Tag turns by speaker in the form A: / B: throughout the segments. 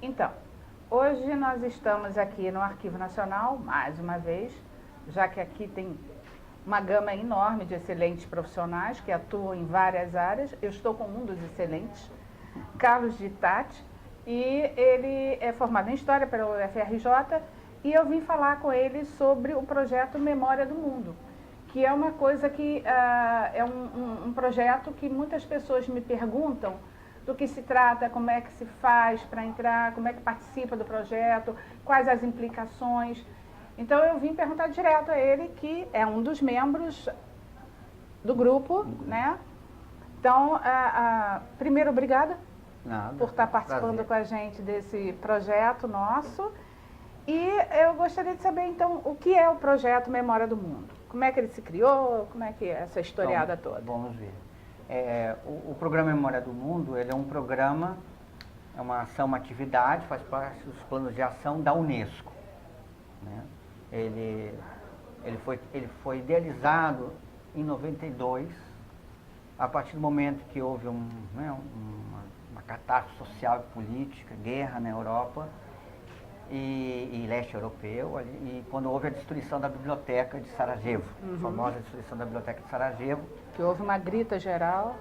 A: Então, hoje nós estamos aqui no Arquivo Nacional, mais uma vez, já que aqui tem uma gama enorme de excelentes profissionais que atuam em várias áreas. Eu estou com um dos excelentes, Carlos de Tati, e ele é formado em História pela UFRJ, e eu vim falar com ele sobre o projeto Memória do Mundo, que é uma coisa que é um projeto que muitas pessoas me perguntam do que se trata, como é que se faz para entrar, como é que participa do projeto, quais as implicações. Então eu vim perguntar direto a ele, que é um dos membros do grupo, né? Então, primeiro, obrigada por estar participando com a gente desse projeto nosso. E eu gostaria de saber, então, o que é o projeto Memória do Mundo? Como é que ele se criou? Como é que é essa historiada
B: Então,
A: toda?
B: vamos ver. O programa Memória do Mundo, ele é um programa, é uma ação, uma atividade, faz parte dos planos de ação da Unesco, né? Ele foi idealizado em 92, a partir do momento que houve uma catástrofe social e política, guerra na Europa e leste europeu, e quando houve a destruição da biblioteca de Sarajevo, a famosa destruição da biblioteca de Sarajevo.
A: Que houve uma grita geral.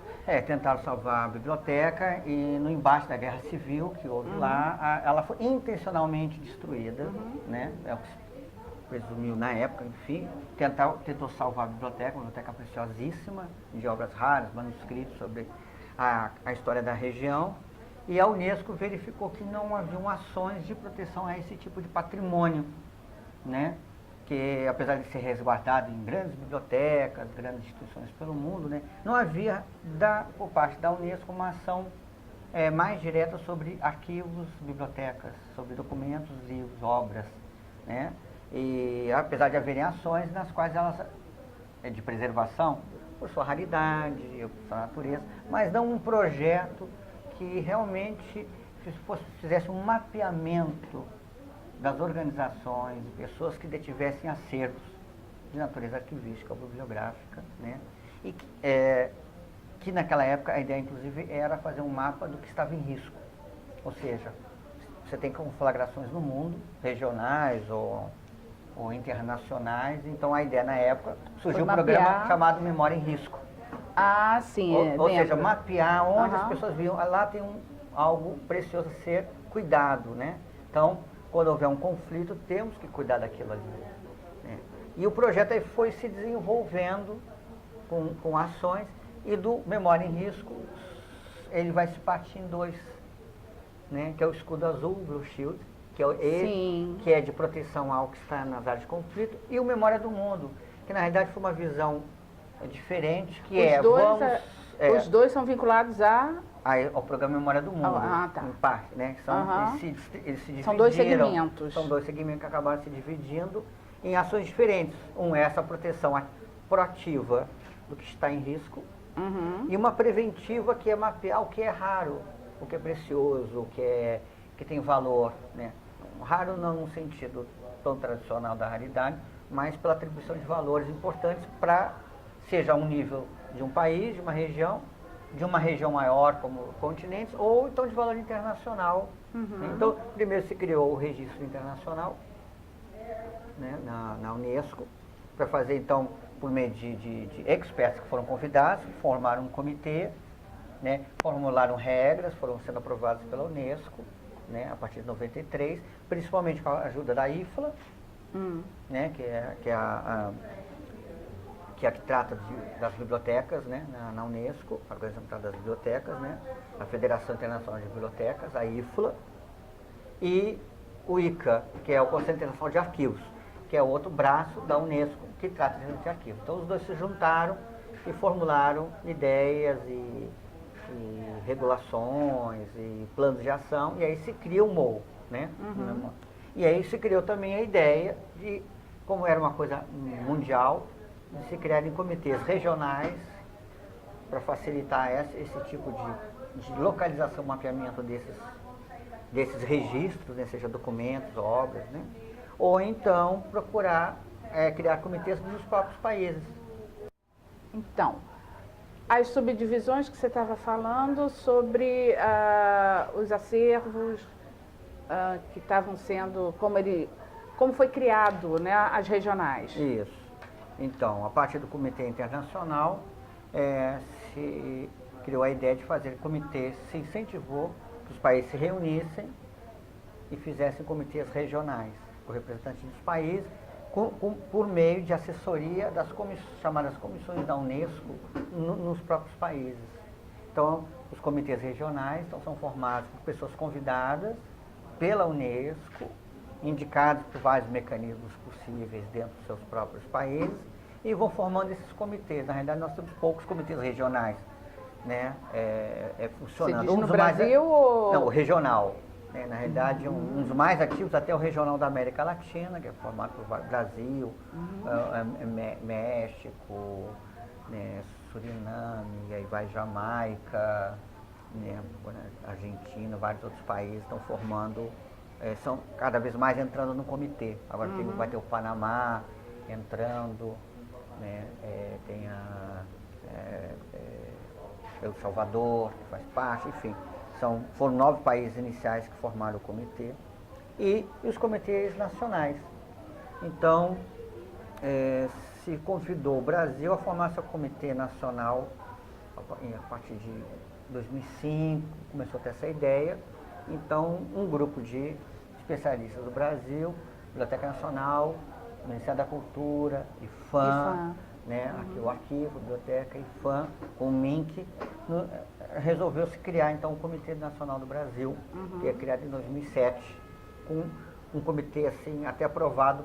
B: Tentaram salvar a biblioteca e no embate da Guerra Civil que houve lá, ela foi intencionalmente destruída, né? É o que se presumiu na época, enfim, tentou salvar a biblioteca, uma biblioteca preciosíssima, de obras raras, manuscritos sobre a história da região. E a Unesco verificou que não haviam ações de proteção a esse tipo de patrimônio, né? Que apesar de ser resguardado em grandes bibliotecas, grandes instituições pelo mundo, né, não havia por parte da Unesco uma ação mais direta sobre arquivos, bibliotecas, sobre documentos, livros, obras, né? E apesar de haverem ações nas quais elas de preservação, por sua raridade, por sua natureza, mas não um projeto que realmente fizesse um mapeamento das organizações, pessoas que detivessem acervos de natureza arquivística ou bibliográfica, né? E que naquela época a ideia inclusive era fazer um mapa do que estava em risco, ou seja, você tem conflagrações no mundo, regionais ou internacionais, então a ideia na época surgiu um programa chamado Memória em Risco.
A: Ah, sim.
B: Ou seja, mapear onde as pessoas viam, lá tem algo precioso a ser cuidado, né? Então, quando houver um conflito, temos que cuidar daquilo ali, né? E o projeto aí foi se desenvolvendo com ações, e do Memória em Risco, ele vai se partir em dois, né? Que é o escudo azul, o Blue Shield, que é de proteção ao que está nas áreas de conflito, e o Memória do Mundo, que na realidade foi uma visão diferente,
A: os dois são vinculados
B: ao programa Memória do Mundo, em parte, né? Eles se dividiram.
A: São dois segmentos.
B: São dois segmentos que acabaram se dividindo em ações diferentes. Um é essa proteção proativa do que está em risco, e uma preventiva, que é mapear o que é raro, o que é precioso, o que tem valor, né? Raro não no sentido tão tradicional da raridade, mas pela atribuição de valores importantes para, seja um nível de um país, de uma região maior como continentes, ou então de valor internacional. Então, primeiro se criou o registro internacional, né, na Unesco, para fazer então, por meio de experts que foram convidados, formaram um comitê, né, formularam regras, foram sendo aprovadas pela Unesco, né, a partir de 93, principalmente com a ajuda da IFLA, né, que é a que trata das bibliotecas, né, na Unesco, a Organização das Bibliotecas, né, a Federação Internacional de Bibliotecas, a IFLA, e o ICA, que é o Conselho Internacional de Arquivos, que é outro braço da Unesco que trata de arquivos. Então os dois se juntaram e formularam ideias e regulações e planos de ação, e aí se cria o MOU, né? E aí se criou também a ideia de, como era uma coisa mundial, de se criarem comitês regionais para facilitar esse tipo de localização, mapeamento desses registros, né, seja documentos, obras, né? Ou então procurar criar comitês nos próprios países.
A: Então, as subdivisões que você estava falando sobre os acervos, que estavam sendo, como foi criado, né, as regionais.
B: Isso. Então, a partir do Comitê Internacional, se criou a ideia de fazer comitês, se incentivou que os países se reunissem e fizessem comitês regionais, com representantes dos países, por meio de assessoria das chamadas comissões da Unesco nos próprios países. Então, os comitês regionais são formados por pessoas convidadas pela Unesco, indicados por vários mecanismos possíveis dentro dos seus próprios países, e vão formando esses comitês. Na realidade, nós temos poucos comitês regionais, né, funcionando.
A: Você diz no Brasil ou...
B: Não, o regional. Né, na realidade, um dos mais ativos até o regional da América Latina, que é formado por Brasil, México, né, Suriname, aí vai Jamaica, né, Argentina, vários outros países estão formando, são cada vez mais entrando no comitê. Agora vai ter o Panamá entrando, né, tem El Salvador, que faz parte, enfim. Foram 9 países iniciais que formaram o comitê e os comitês nacionais. Então, se convidou o Brasil a formar seu comitê nacional a partir de 2005, começou a ter essa ideia. Então, um grupo de especialistas do Brasil, Biblioteca Nacional, Ministério da Cultura, IFAM, né, aqui o arquivo, biblioteca, IFAM, com o MINC, resolveu-se criar então o Comitê Nacional do Brasil, que é criado em 2007, com um comitê assim até aprovado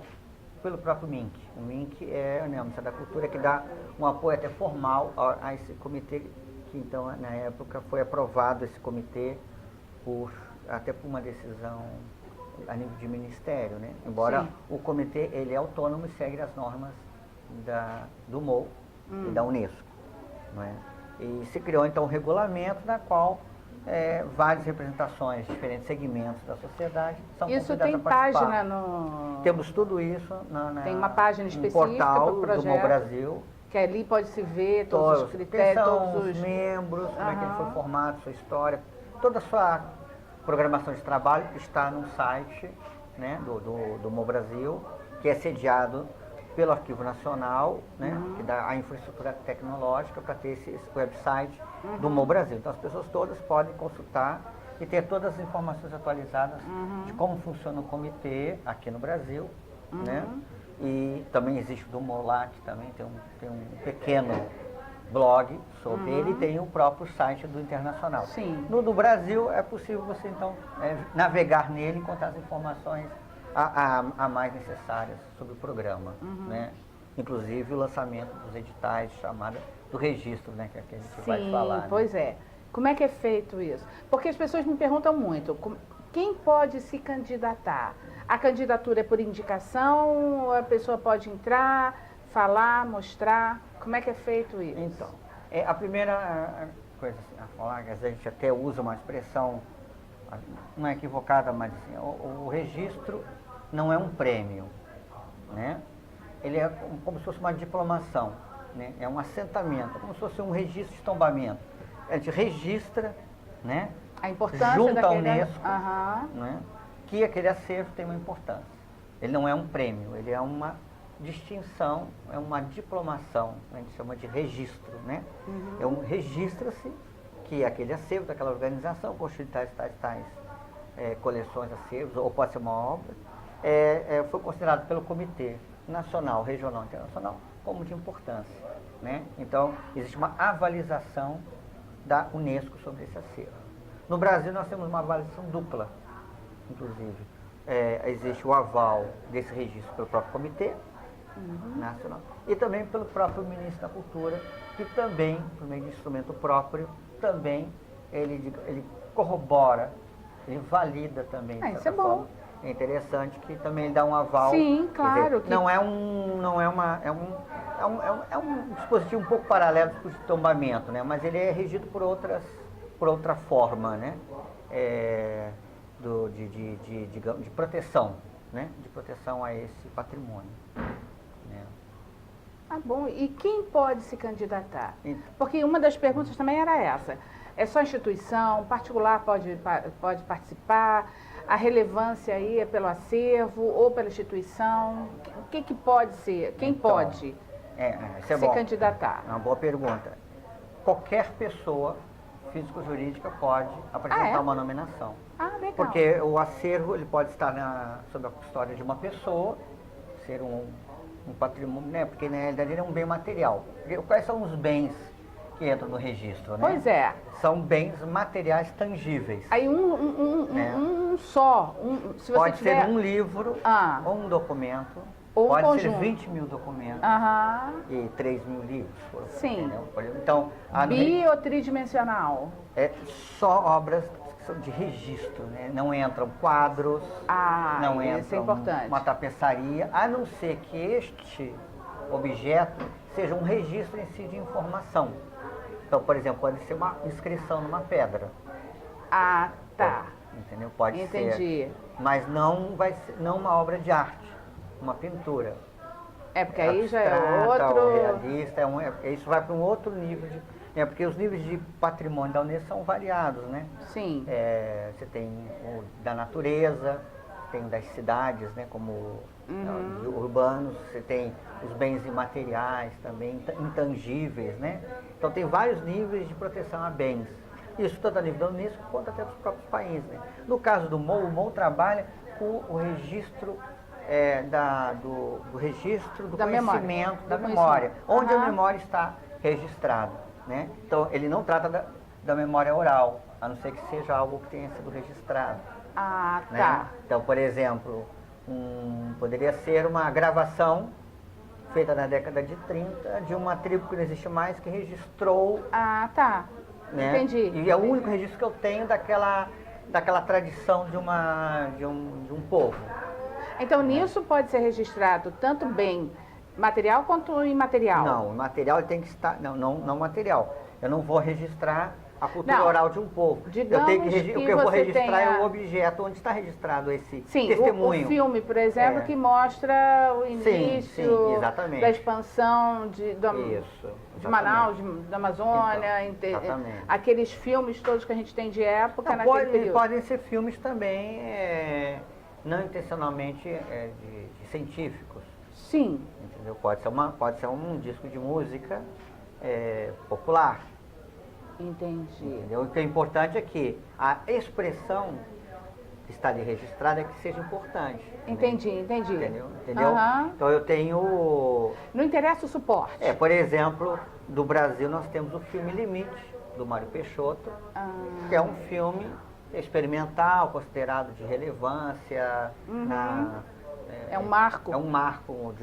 B: pelo próprio MINC. O MINC o Ministério da Cultura, que dá um apoio até formal a esse comitê, que então na época foi aprovado esse comitê até por uma decisão a nível de ministério, né? Embora o comitê ele é autônomo e segue as normas do MOU e da Unesco, não é? E se criou então um regulamento na qual várias representações de diferentes segmentos da sociedade são
A: isso
B: convidadas
A: tem
B: a participar.
A: Página no...
B: Temos tudo isso
A: tem uma página específica
B: no portal
A: para o projeto,
B: do MOU Brasil.
A: Que ali pode se ver todos os critérios, todos os
B: membros, como é que ele foi formado, sua história, toda a sua programação de trabalho está no site, né, do MOU Brasil, que é sediado pelo Arquivo Nacional, né, que dá a infraestrutura tecnológica para ter esse website do MOU Brasil. Então as pessoas todas podem consultar e ter todas as informações atualizadas de como funciona o comitê aqui no Brasil, né? E também existe o do MOU lá, que também tem um pequeno blog sobre ele, e tem o próprio site do Internacional.
A: Sim.
B: No do Brasil é possível você então navegar nele e encontrar as informações a mais necessárias sobre o programa, né? Inclusive o lançamento dos editais, chamada do registro, né? Que é que a gente vai falar.
A: Pois
B: né?
A: é. Como é que é feito isso? Porque as pessoas me perguntam muito, quem pode se candidatar? A candidatura é por indicação, ou a pessoa pode entrar, falar, mostrar? Como é que é feito isso?
B: Então, a primeira coisa a falar, que às vezes a gente até usa uma expressão, não é equivocada, mas assim, o registro não é um prêmio, né? Ele é como se fosse uma diplomação, né? É um assentamento, como se fosse um registro de tombamento. A gente registra, né?
A: A importância
B: junto à
A: daquele...
B: Unesco, né? Que aquele acervo tem uma importância. Ele não é um prêmio, ele é uma distinção, é uma diplomação, a gente chama de registro, né? Registra-se que aquele acervo daquela organização, constitui tais coleções, acervos, ou pode ser uma obra, foi considerado pelo Comitê Nacional, Regional e Internacional como de importância, né? Então, existe uma avaliação da Unesco sobre esse acervo. No Brasil, nós temos uma avaliação dupla, inclusive. Existe o aval desse registro pelo próprio Comitê Nacional e também pelo próprio Ministro da Cultura, que também, por meio de instrumento próprio, também ele corrobora, ele valida também.
A: Isso é bom.
B: É interessante que também ele dá um aval.
A: Sim, claro.
B: Dizer, é um dispositivo um pouco paralelo do tombamento, né? Mas ele é regido por outra forma, né? De proteção, né? De proteção a esse patrimônio. Né?
A: Ah, bom. E quem pode se candidatar?
B: Então,
A: porque uma das perguntas também era essa. É só instituição, particular pode participar? A relevância aí é pelo acervo ou pela instituição? O que pode ser? Quem
B: Então,
A: pode
B: isso é
A: se
B: bom.
A: candidatar?
B: É uma boa pergunta. Qualquer pessoa físico-jurídica pode apresentar uma nominação.
A: Ah, legal.
B: Porque o acervo ele pode estar sob a custódia de uma pessoa, ser um patrimônio, né? Porque na realidade ele é um bem material. Quais são os bens que entram no registro, né?
A: Pois é.
B: São bens materiais tangíveis.
A: Aí um só, se você
B: Pode
A: tiver...
B: ser um livro, ou um documento,
A: ou um
B: pode
A: conjunto.
B: ser 20 mil documentos e 3 mil livros.
A: Sim.
B: Entendeu? Então,
A: bi ou tridimensional?
B: É só obras que são de registro, né? Não entram quadros, não
A: isso é
B: entram
A: importante.
B: uma tapeçaria, a não ser que este objeto seja um registro em si de informação. Então, por exemplo, pode ser uma inscrição numa pedra.
A: Ah, tá.
B: Entendeu? Pode
A: Entendi.
B: ser. Mas não vai ser, não uma obra de arte, uma pintura.
A: É, porque aí já é
B: Abstrata,
A: outro...
B: ou realista, isso vai para um outro nível de... porque os níveis de patrimônio da Unesco são variados, né?
A: Sim.
B: Você tem o da natureza, tem o das cidades, né? Como urbanos, você tem os bens imateriais também, intangíveis, né? Então tem vários níveis de proteção a bens. Isso tanto a nível da Unesco quanto até dos próprios países, né? No caso do MOU, o MOU trabalha com o registro do registro do conhecimento, da memória, onde a memória está registrada, né? Então, ele não trata da memória oral, a não ser que seja algo que tenha sido registrado.
A: Ah,
B: né?
A: tá.
B: Então, por exemplo, poderia ser uma gravação feita na década de 30 de uma tribo que não existe mais, que registrou...
A: Ah, tá.
B: Né?
A: Entendi.
B: E é o único registro que eu tenho daquela tradição de um povo.
A: Então, nisso pode ser registrado tanto bem material quanto imaterial?
B: Não, o material tem que estar... Não material. Eu não vou registrar a cultura oral de um povo.
A: Digamos
B: o que eu vou registrar
A: tenha...
B: é o objeto onde está registrado esse
A: sim,
B: testemunho.
A: O filme, por exemplo, que mostra o início da expansão de Manaus, da Amazônia, aqueles filmes todos que a gente tem de época naquele período.
B: Podem ser filmes também, não intencionalmente de científicos.
A: Sim.
B: Entendeu? Pode ser um disco de música popular.
A: Entendi.
B: Entendeu? O que é importante é que a expressão que está ali registrada é que seja importante.
A: Entendi.
B: Entendeu?
A: Uhum.
B: Então eu tenho...
A: Não interessa o suporte.
B: Por exemplo, do Brasil nós temos o filme Limite, do Mário Peixoto, que é um filme experimental, considerado de relevância.
A: É um marco.
B: É um marco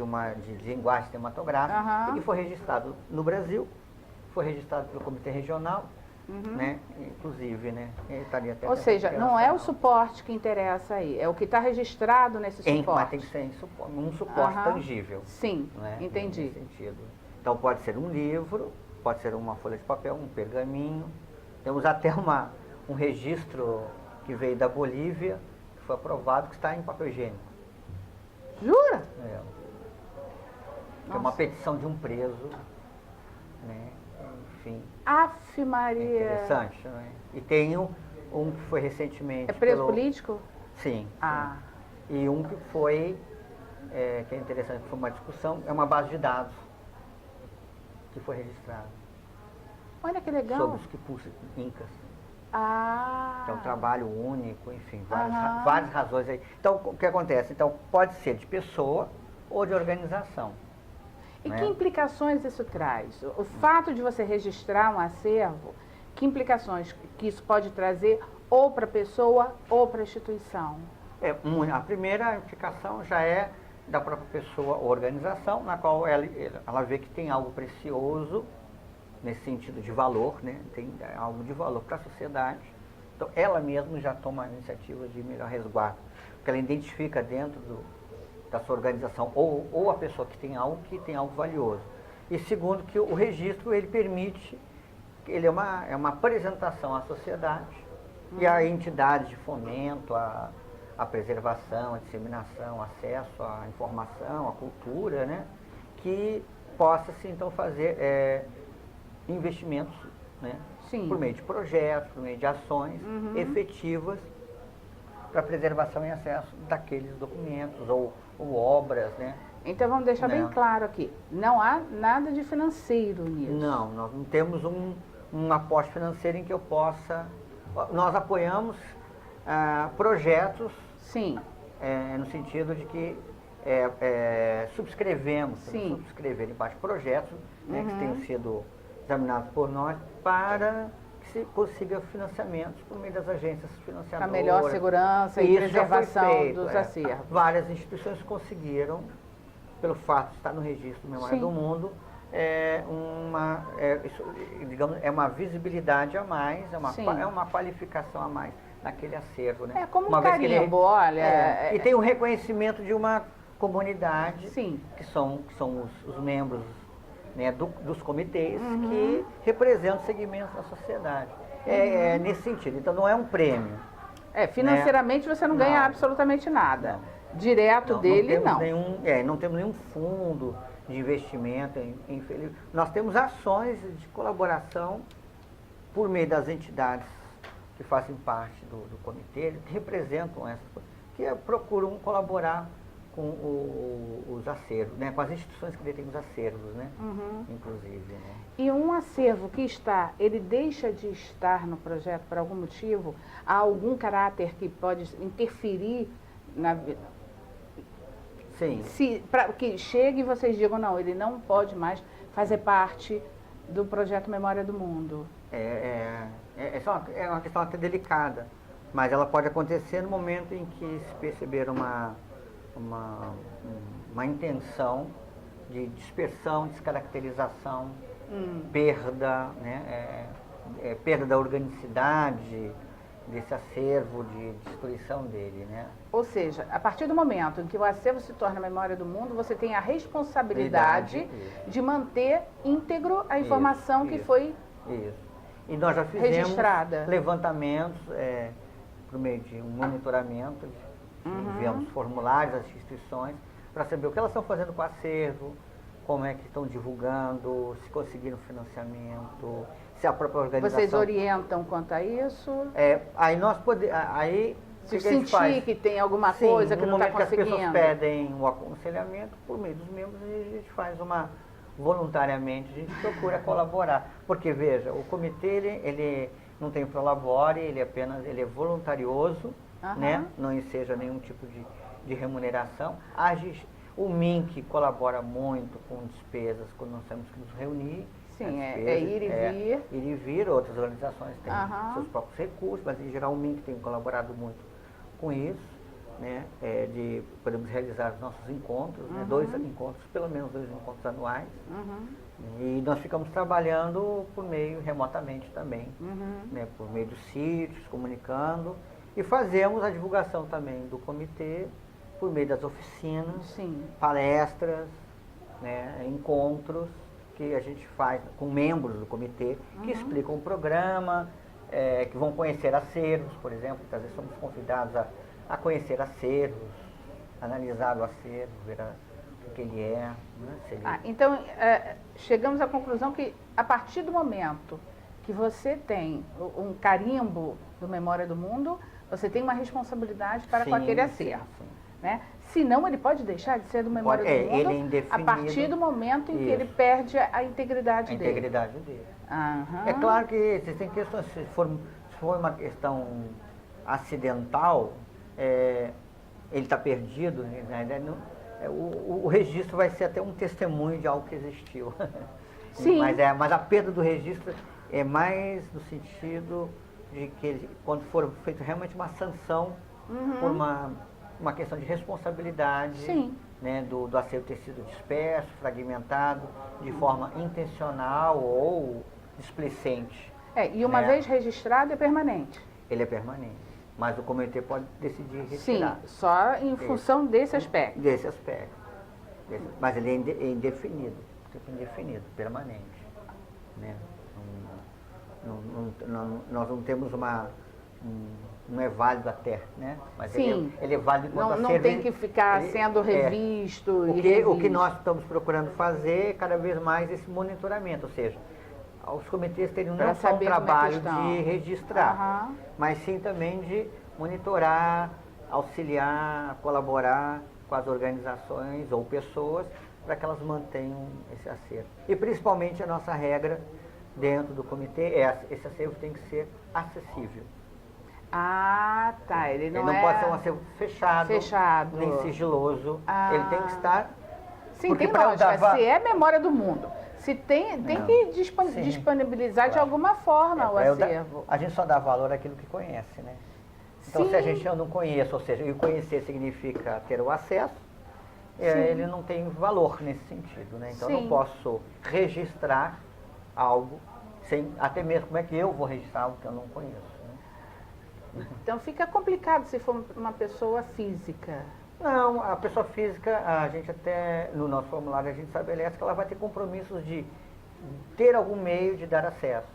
B: de linguagem cinematográfica, que foi registrado no Brasil, foi registrado pelo Comitê Regional, né? Inclusive, né?
A: Ou seja, não é o suporte que interessa aí, é o que está registrado nesse suporte.
B: Mas tem que ser um suporte tangível.
A: Sim,
B: né?
A: entendi.
B: Nesse sentido. Então pode ser um livro, pode ser uma folha de papel, um pergaminho. Temos até um registro que veio da Bolívia, que foi aprovado, que está em papel higiênico.
A: Jura?
B: Que é uma petição de um preso, né? Enfim.
A: Aff, Maria.
B: É interessante, né? E tem um que foi recentemente...
A: É preso político?
B: Sim.
A: Sim.
B: E um que foi, que é interessante, que foi uma discussão, é uma base de dados que foi registrada.
A: Olha que legal.
B: Sobre os quipus incas. Que é um trabalho único, enfim, várias razões aí. Então, o que acontece? Então, pode ser de pessoa ou de organização.
A: E que implicações isso traz? O fato de você registrar um acervo, que implicações que isso pode trazer ou para a pessoa ou para a instituição?
B: A primeira implicação já é da própria pessoa ou organização, na qual ela vê que tem algo precioso, nesse sentido de valor, né? Tem algo de valor para a sociedade. Então, ela mesma já toma a iniciativa de melhor resguardo, porque ela identifica dentro da sua organização ou a pessoa que tem algo valioso. E segundo, que o registro ele permite, ele é uma apresentação à sociedade e a entidades de fomento, a preservação, a disseminação, acesso à informação, à cultura, né? Que possa-se então fazer investimentos, né?
A: Sim.
B: Por meio de projetos, por meio de ações efetivas para preservação e acesso daqueles documentos ou obras, né?
A: Então vamos deixar bem claro aqui, não há nada de financeiro nisso.
B: Não, nós não temos um aporte financeiro em que eu possa... Nós apoiamos projetos,
A: sim,
B: no sentido de que subscrever embaixo projetos, né, que tenham sido examinados por nós para que se consiga financiamentos por meio das agências financiadoras.
A: A melhor segurança e preservação dos acervos.
B: Várias instituições conseguiram, pelo fato de estar no registro do Memória do Mundo, digamos, é uma visibilidade a mais, é uma qualificação a mais naquele acervo, né?
A: É como um carimbo, olha...
B: E tem o reconhecimento de uma comunidade,
A: sim,
B: que são os membros, né, dos comitês, que representam segmentos da sociedade. É nesse sentido, então não é um prêmio.
A: Financeiramente, né? Você não ganha absolutamente nada. Não. Direto dele, não.
B: Não temos nenhum fundo de investimento. Nós temos ações de colaboração por meio das entidades que fazem parte do comitê, que representam essas coisas, que procuram colaborar com os acervos, né, com as instituições que detêm os acervos, né, inclusive. Né.
A: E um acervo que ele deixa de estar no projeto por algum motivo? Há algum caráter que pode interferir na...
B: Sim.
A: Para que chegue e vocês digam, não, ele não pode mais fazer parte do projeto Memória do Mundo.
B: É uma questão até delicada, mas ela pode acontecer no momento em que se perceber uma intenção de dispersão, descaracterização, perda, né, perda da organicidade desse acervo, de destruição dele, né?
A: Ou seja, a partir do momento em que o acervo se torna Memória do Mundo, você tem a responsabilidade de manter íntegro a informação que foi
B: E nós já fizemos
A: registrada.
B: Levantamentos por meio de um monitoramento, enviamos formulários às instituições para saber o que elas estão fazendo com o acervo, como é que estão divulgando, se conseguiram financiamento, se a própria organização...
A: Vocês orientam quanto a isso?
B: Aí nós podemos...
A: Se sentir que tem alguma coisa que não está conseguindo.
B: No momento que as pessoas pedem o aconselhamento, por meio dos membros, a gente faz voluntariamente, a gente procura colaborar. Porque, veja, o comitê, ele não tem prolabore, ele é voluntarioso, né? Não enseja nenhum tipo de remuneração. O MINC colabora muito com despesas quando nós temos que nos reunir.
A: Sim, ir e vir.
B: Ir e vir, outras organizações têm seus próprios recursos, mas em geral o MINC tem colaborado muito com isso, né? Podemos realizar os nossos encontros, né? Pelo menos 2 encontros anuais. E nós ficamos trabalhando remotamente também, né? Por meio dos sítios, comunicando, e fazemos a divulgação também do comitê por meio das oficinas, palestras, né? Encontros que a gente faz com membros do comitê, que explicam o programa, que vão conhecer acervos, por exemplo, às vezes somos convidados a conhecer acervos, analisar o acervo, ver o que ele é. Né?
A: Então, chegamos à conclusão que, a partir do momento que você tem um carimbo do Memória do Mundo, você tem uma responsabilidade para com aquele acervo. Né? Senão, ele pode deixar de ser do Memória do Mundo
B: ele é indefinido,
A: a partir do momento em que ele perde a integridade dele.
B: A integridade dele. É claro que existem questões, se for uma questão acidental, ele está perdido, né? O registro vai ser até um testemunho de algo que existiu.
A: Sim.
B: Mas a perda do registro é mais no sentido de que quando for feita realmente uma sanção por uma questão de responsabilidade, né, do acervo ter sido disperso, fragmentado, de forma intencional ou displicente.
A: E uma vez registrado é permanente.
B: Ele é permanente, mas o comitê pode decidir retirar.
A: Sim, só em função desse aspecto.
B: Desse aspecto. Mas ele é indefinido, permanente. Né? Nós não temos não é válido até, né? Mas ele é válido enquanto acervo.
A: Não tem que ficar sendo revisto
B: o que nós estamos procurando fazer é cada vez mais esse monitoramento, ou seja, os comitês teriam não só o trabalho de registrar, mas sim também de monitorar, auxiliar, colaborar com as organizações ou pessoas para que elas mantenham esse acervo. E principalmente a nossa regra dentro do comitê é esse acervo tem que ser acessível.
A: Ah, tá. Ele não
B: pode ser um acervo fechado, nem sigiloso.
A: Ah.
B: Ele tem que estar...
A: Sim, tem lógica. Se é memória do mundo, se tem que disponibilizar de alguma forma o acervo.
B: A gente só dá valor àquilo que conhece, né? Então, se a gente não conhece, ou seja, e conhecer significa ter o acesso, ele não tem valor nesse sentido, né? Então, eu não posso registrar algo sem, até mesmo como é que eu vou registrar algo que eu não conheço, né?
A: Então, fica complicado se for uma pessoa física.
B: Não, a pessoa física, a gente até, no nosso formulário, a gente estabelece que ela vai ter compromissos de ter algum meio de dar acesso.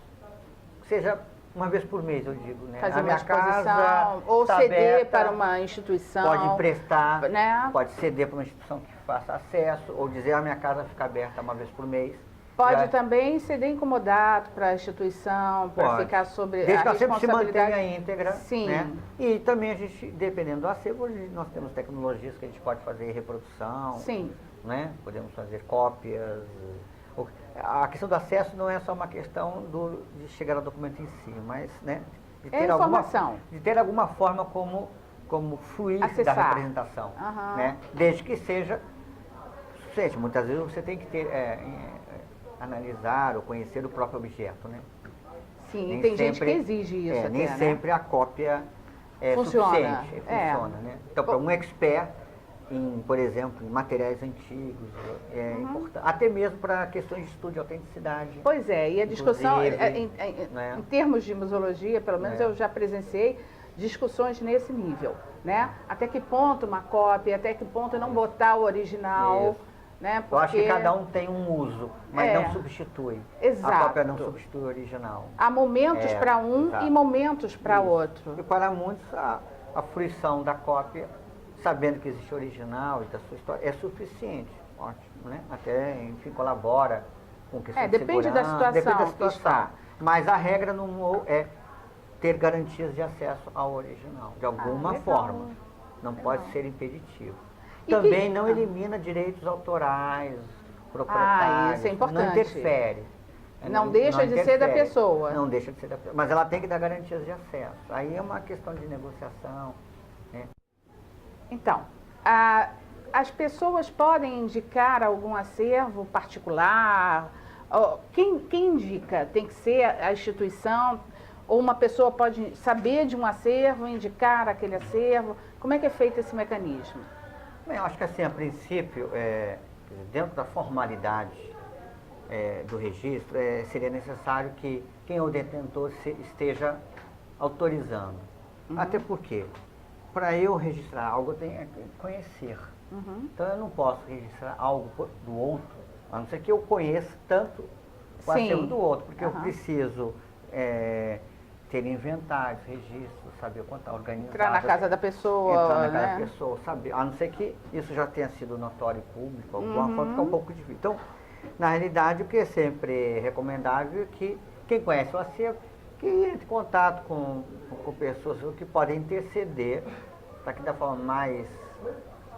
B: Seja uma vez por mês, eu digo, né?
A: Fazer
B: a minha
A: uma exposição,
B: casa
A: ou
B: tá
A: ceder
B: aberta,
A: para uma instituição.
B: pode emprestar,
A: né?
B: pode ceder para uma instituição que faça acesso, ou dizer a minha casa fica aberta uma vez por mês.
A: Pode também ceder incomodado para a instituição, para ficar sobre
B: desde
A: a
B: que ela sempre se
A: responsabilidade.
B: mantenha íntegra.
A: Sim.
B: Né? E também a gente, dependendo do acervo, nós temos tecnologias que a gente pode fazer reprodução.
A: Sim.
B: Né? Podemos fazer cópias. A questão do acesso não é só uma questão de chegar ao documento em si, mas, né, de ter
A: informação.
B: De ter alguma forma como fluir
A: acessar
B: da representação. Né? Desde que seja suficiente. Muitas vezes você tem que ter, analisar ou conhecer o próprio objeto. Né?
A: Sim,
B: nem
A: tem
B: sempre,
A: gente que exige isso.
B: Nem
A: até,
B: sempre a cópia é
A: funciona.
B: Suficiente. Funciona, né? Então, para um expert, por exemplo, em materiais antigos, é importante. Até mesmo para questões de estudo de autenticidade.
A: Pois é, e a discussão,
B: né?
A: em termos de museologia, pelo menos eu já presenciei discussões nesse nível, né? Até que ponto uma cópia, até que ponto não botar o original,
B: isso.
A: Né? Porque...
B: Eu acho que cada um tem um uso, mas não substitui.
A: Exato.
B: A cópia não substitui o original.
A: Há momentos para um e momentos para outro.
B: E para muitos, a fruição da cópia, sabendo que existe o original e da sua história, é suficiente. Ótimo, né? Até, enfim, colabora com questão de
A: depende da situação.
B: Depende da situação. Mas a regra não é ter garantias de acesso ao original, de alguma forma. Não pode ser impeditivo. Também não elimina direitos autorais, proprietários.
A: Isso é importante.
B: Não interfere.
A: Não deixa de ser da pessoa.
B: Não deixa de ser da pessoa. Mas ela tem que dar garantias de acesso. Aí é uma questão de negociação. Né?
A: Então, as pessoas podem indicar algum acervo particular? Quem indica? Tem que ser a instituição? Ou uma pessoa pode saber de um acervo, indicar aquele acervo? Como é que é feito esse mecanismo?
B: Bem, eu acho que assim, a princípio, dentro da formalidade do registro, seria necessário que quem é o detentor esteja autorizando. Até porque, para eu registrar algo, eu tenho que conhecer. Então, eu não posso registrar algo do outro, a não ser que eu conheça tanto o acervo do outro, porque eu preciso ter inventários, registros, saber o quanto está organizado.
A: Entrar na casa da pessoa.
B: Entrar na casa da pessoa, saber. A não ser que isso já tenha sido notório público, alguma forma, fica um pouco difícil. Então, na realidade, o que é sempre recomendável é que quem conhece o acervo, que entre em contato com pessoas que podem interceder para que da forma mais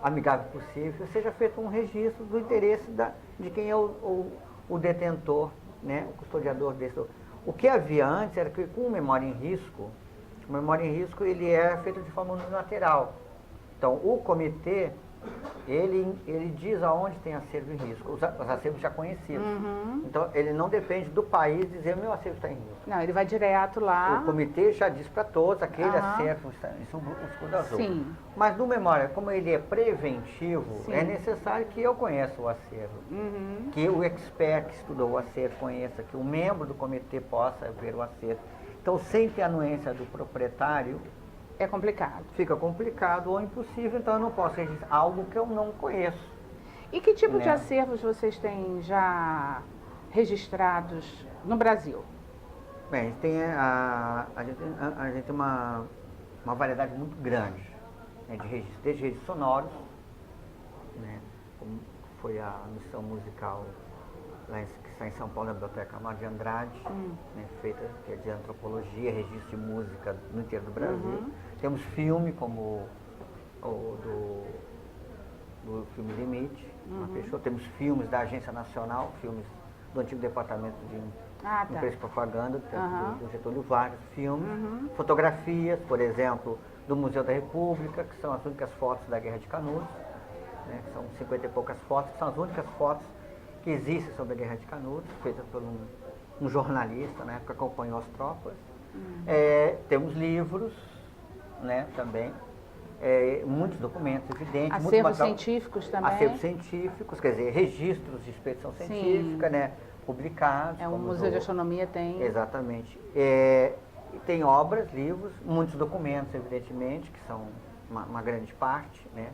B: amigável possível seja feito um registro do interesse de quem é o detentor, né, o custodiador desse. O que havia antes era que com memória em risco, o memória em risco ele é feito de forma unilateral. Então, o comitê, ele diz aonde tem acervo em risco, os acervos já conhecidos. Então, ele não depende do país dizer meu acervo está em risco.
A: Não, ele vai direto lá.
B: O comitê já diz para todos, aquele acervo está em risco, os cuidadores.
A: Sim.
B: Mas no memória, como ele é preventivo, é necessário que eu conheça o acervo. Que o expert que estudou o acervo conheça, que o membro do comitê possa ver o acervo. Então, sem ter a anuência do proprietário,
A: é complicado.
B: Fica complicado ou impossível, então eu não posso registrar algo que eu não conheço.
A: E que tipo de acervos vocês têm já registrados no Brasil?
B: Bem, a gente tem uma variedade muito grande, né, de registros, desde registros sonoros, né, como foi a missão musical lá que está em São Paulo, na Biblioteca Amado de Andrade, né, feita, que é de antropologia, registro de música no inteiro do Brasil. Temos filme como do Filme Limite, fechou. Temos filmes da Agência Nacional, filmes do antigo Departamento de Imprensa e Propaganda, do Getúlio Vargas, filmes, fotografias, por exemplo, do Museu da República, que são as únicas fotos da Guerra de Canudos, né, que são 50 e poucas fotos, que são as únicas fotos que existem sobre a Guerra de Canudos, feitas por um jornalista, na época acompanhou as tropas. Temos livros, né, também, muitos documentos, evidentes.
A: Acervos científicos também.
B: Acervos científicos, quer dizer, registros de expedição científica, né, publicados.
A: O Museu de Astronomia tem.
B: Exatamente. E tem obras, livros, muitos documentos, evidentemente, que são uma grande parte, né,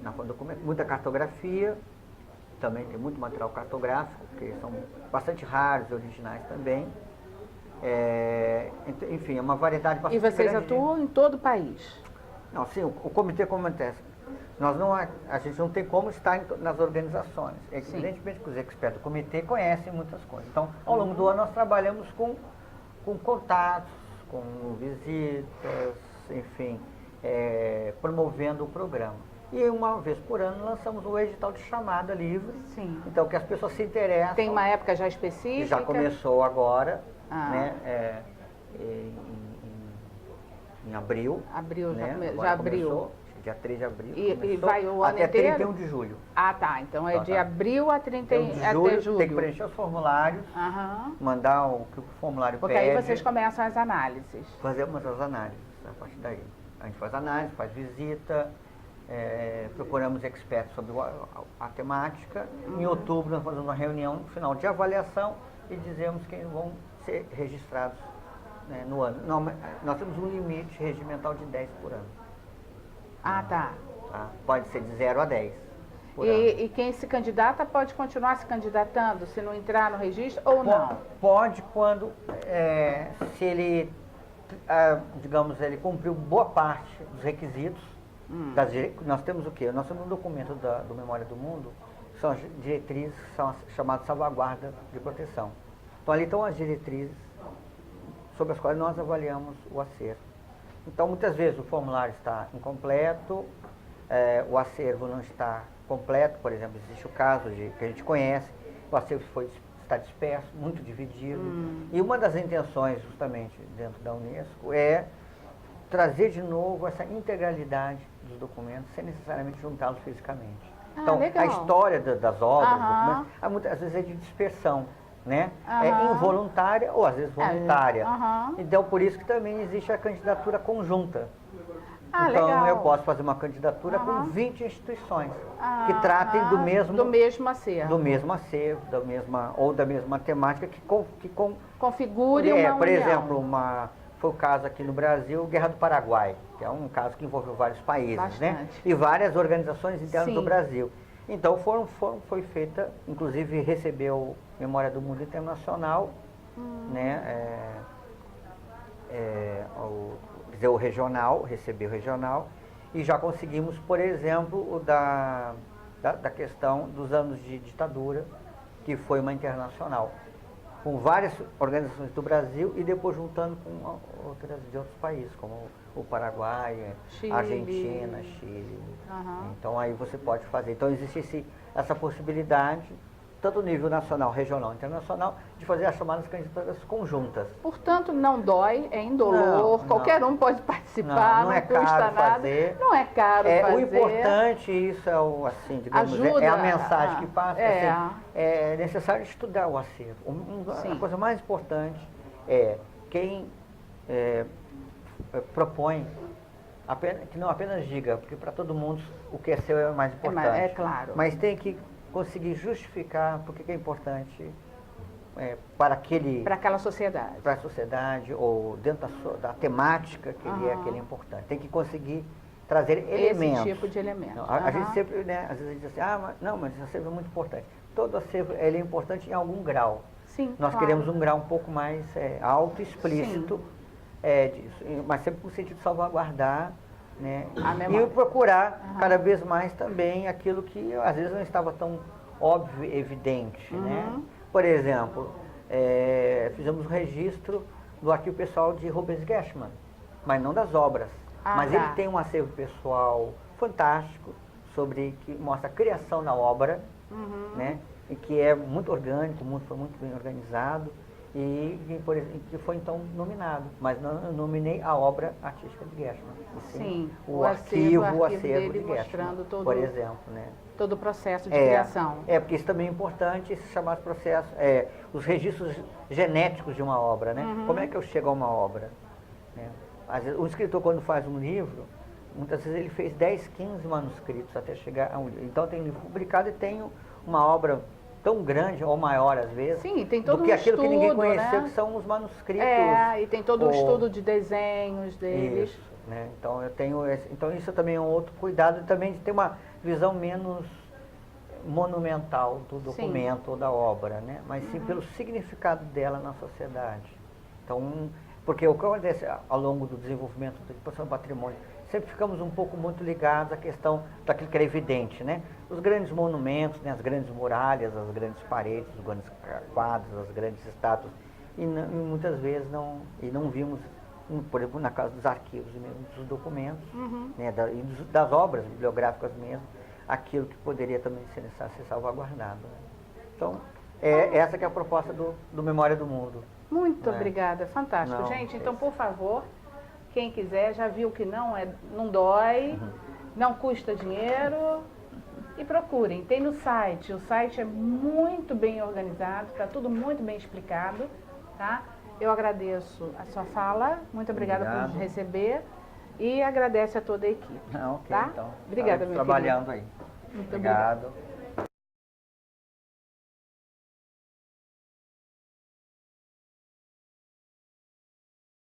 B: na forma de documento, muita cartografia, também tem muito material cartográfico, que são bastante raros e originais também. Enfim, é uma variedade bastante grande.
A: E vocês atuam em todo o país?
B: Não, sim, o comitê acontece. A gente não tem como estar nas organizações. Evidentemente que os experts do comitê conhecem muitas coisas. Então, ao longo do ano, nós trabalhamos com contatos, com visitas, enfim, promovendo o programa. E uma vez por ano lançamos um edital de chamada livre.
A: Sim.
B: Então, que as pessoas se interessam.
A: Tem uma época já específica?
B: Já começou agora, né? Em abril.
A: Abril,
B: né?
A: já abriu.
B: Começou, dia 3 de abril.
A: E vai o ano
B: até
A: inteiro?
B: 31 de julho.
A: Ah, tá. Então de abril a 31
B: de
A: julho, até julho.
B: Tem que preencher os formulários, mandar o que o formulário
A: Porque
B: pede.
A: Porque aí vocês começam as análises.
B: Fazemos as análises, a partir daí. A gente faz análise, faz visita, procuramos expertos sobre a temática. Em outubro nós fazemos uma reunião no final de avaliação e dizemos quem vão ser registrados, né, no ano. Nós temos um limite regimental de 10 por ano.
A: Ah, tá.
B: Pode ser de 0 a 10 por ano.
A: E quem se candidata pode continuar se candidatando se não entrar no registro ou não?
B: Pode quando, se ele, digamos, ele cumpriu boa parte dos requisitos. Nós temos o quê? Nós temos um documento do Memória do Mundo, que são as diretrizes, que são chamadas salvaguarda de proteção. Então ali estão as diretrizes sobre as quais nós avaliamos o acervo. Então muitas vezes o formulário está incompleto, o acervo não está completo, por exemplo, existe o caso que a gente conhece, o acervo está disperso, muito dividido. E uma das intenções justamente dentro da Unesco é trazer de novo essa integralidade dos documentos, sem necessariamente juntá-los fisicamente. Então,
A: legal.
B: a história das obras, documentos, muitas vezes é de dispersão, né? É involuntária ou às vezes voluntária. Então, por isso que também existe a candidatura conjunta. Então,
A: legal.
B: eu posso fazer uma candidatura com 20 instituições que tratem do mesmo
A: acervo.
B: Do mesmo acervo, ou da mesma temática que
A: configure uma
B: por
A: união.
B: exemplo, foi o caso aqui no Brasil, Guerra do Paraguai, que é um caso que envolveu vários países, né? E várias organizações internas do Brasil. Então foi feita, inclusive recebeu Memória do Mundo Internacional, né? O regional, recebeu o regional, e já conseguimos, por exemplo, o da questão dos anos de ditadura, que foi uma internacional, com várias organizações do Brasil e depois juntando com outras de outros países, como o Paraguai,
A: Chile.
B: Argentina, Chile. Então aí você pode fazer. Então existe essa possibilidade, tanto no nível nacional, regional e internacional, de fazer as chamadas candidaturas conjuntas.
A: Portanto, não dói, é indolor, qualquer um pode participar, não custa nada.
B: Fazer.
A: Não é caro fazer.
B: O importante, isso é o, assim, digamos,
A: ajuda,
B: é a mensagem que passa.
A: Assim,
B: é necessário estudar o acervo. A coisa mais importante é quem propõe, que não apenas diga, porque para todo mundo o que é seu é o mais importante.
A: É claro.
B: Mas tem que conseguir justificar porque que é importante para
A: aquela sociedade.
B: Para a sociedade, ou dentro da temática que ele é importante. Tem que conseguir trazer elementos.
A: Esse tipo de elemento.
B: A gente sempre, né, às vezes a gente diz assim, mas esse acervo é muito importante. Todo acervo ele é importante em algum grau.
A: Sim,
B: Nós queremos um grau um pouco mais alto, explícito disso. Mas sempre com o sentido de salvaguardar, né, e procurar cada vez mais também aquilo que às vezes não estava tão óbvio e evidente. Né? Por exemplo, fizemos um registro do arquivo pessoal de Rubens Gershman, mas não das obras. Mas
A: tá.
B: ele tem um acervo pessoal fantástico, que mostra a criação da obra, né? E que é muito orgânico, foi muito bem organizado, por exemplo, que foi então nominado. Mas não eu nominei a obra artística de Gershman.
A: Sim,
B: o acervo
A: dele
B: de Gershman,
A: mostrando todo,
B: por exemplo, né?
A: todo o processo de criação.
B: Porque isso também é importante, se chamar os processos, os registros genéticos de uma obra, né? Como é que eu chego a uma obra? Né? Às vezes, o escritor, quando faz um livro, muitas vezes ele fez 10, 15 manuscritos até chegar a um livro. Então tem um livro publicado e tem uma obra tão grande ou maior às vezes,
A: Sim, tem todo
B: do que aquilo
A: estudo,
B: que ninguém conheceu,
A: né?
B: que são os manuscritos.
A: E tem todo o estudo de desenhos deles.
B: Isso, né? Então então isso também é um outro cuidado, também de ter uma visão menos monumental do documento ou da obra, né? Mas sim pelo significado dela na sociedade. Então, porque o que acontece ao longo do desenvolvimento da educação do patrimônio, sempre ficamos um pouco muito ligados à questão daquilo que era evidente, né? Os grandes monumentos, né? As grandes muralhas, as grandes paredes, os grandes quadros, as grandes estátuas, e muitas vezes não vimos, por exemplo, na casa dos arquivos e mesmo dos documentos, né? E das obras bibliográficas mesmo, aquilo que poderia também ser salvaguardado. Né? Então, essa que é a proposta do Memória do Mundo.
A: Muito obrigada, fantástico.
B: Não,
A: gente, então, por favor, quem quiser, já viu que não dói, não custa dinheiro, e procurem. Tem no site, o site é muito bem organizado, está tudo muito bem explicado, tá? Eu agradeço a sua fala, muito obrigada por nos receber, e agradeço a toda a equipe.
B: Ok,
A: tá?
B: então.
A: Obrigada, meu
B: trabalhando aí.
A: Muito
B: obrigado.